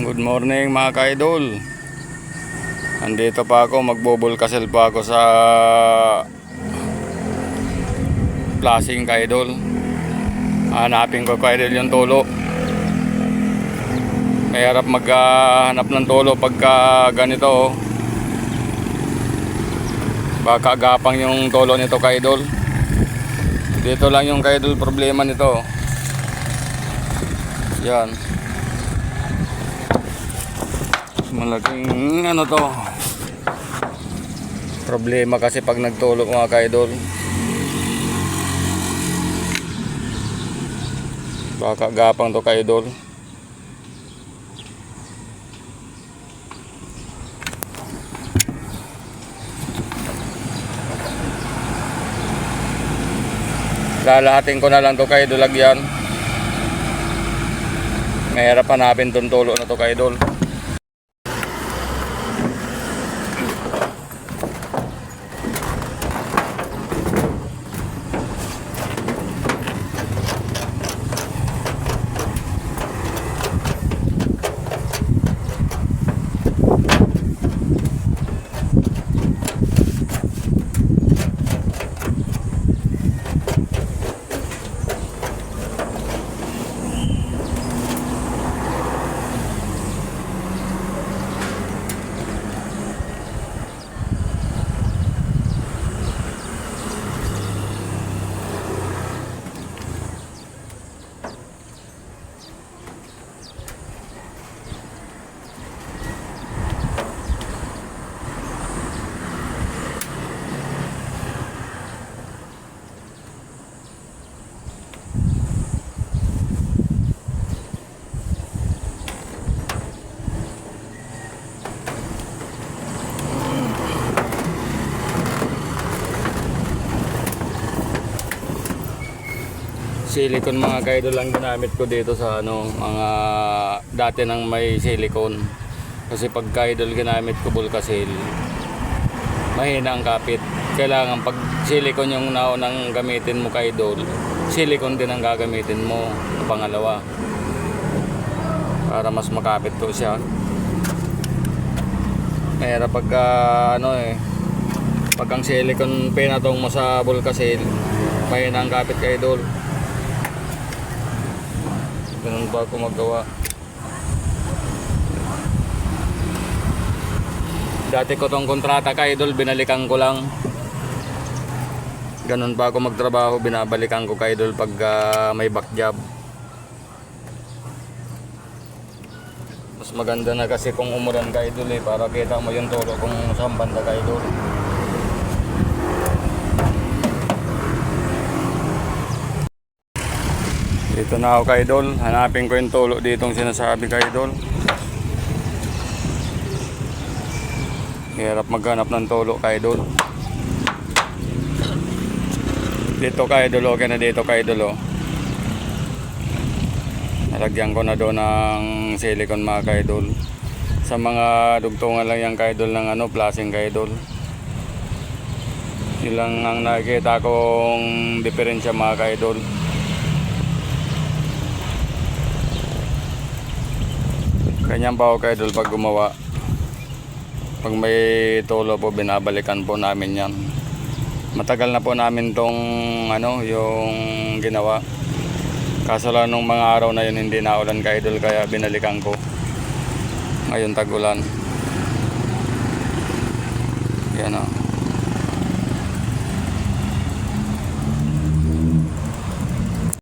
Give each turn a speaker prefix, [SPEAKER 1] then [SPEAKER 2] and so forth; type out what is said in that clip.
[SPEAKER 1] Good morning mga ka-idol. Andito pa ako, magbubulkasel pa ako sa flashing ka-idol. Hanapin ko ka-idol yung tulo. Mahirap maghanap ng tulo pagka ganito. Baka gapang yung tulo nito ka-idol. Dito lang yung ka-idol problema nito. Yan. Malaking ano to problema kasi pag nagtulog mga ka-idol, baka gapang to ka-idol. Lalahatin ko na lang to ka-idol, lagyan. Mahirap hanapin tong tulo na to ka-idol. Silicone mga ka-idol lang ginamit ko dito sa mga dati nang may silicone. Kasi pag ka-idol ginamit ko bulkasil, mahina ang kapit. Kailangan pag silicone yung naunang gamitin mo ka-idol, silicone din ang gagamitin mo na pangalawa para mas makapit to siya. Mahirap pag pag ang silicone pinatong mo sa bulkasil, mahina ang kapit ka-idol. Ganun ba ako magawa? Dati ko tong kontrata ka-idol, binalikan ko lang. Ganun ba ako magtrabaho, binabalikan ko ka-idol pag may back job. Mas maganda na kasi kung umulan ka-idol para kita mo yung tulo kung saan banda ka-idol. Dito na ako ka-idol, hanapin ko yung tulo ditong sinasabi ka-idol. Hirap maghanap ng tulo ka-idol. Dito ka-idol, okay na dito ka-idol. Nalagyan ko na doon ng silicone mga ka-idol. Sa mga dugtungan lang yan ka-idol ng flashing ka-idol. Yun lang ang nakikita kong diferensya mga ka-idol. Ganyan pa ako ka-idol pag gumawa. Pag may tulo po, binabalikan po namin yan. Matagal na po namin tong yung ginawa. Kaso lang nung mga araw na yun hindi naulan ka-idol, kaya binalikan ko. Ngayon tag-ulan. Yan o.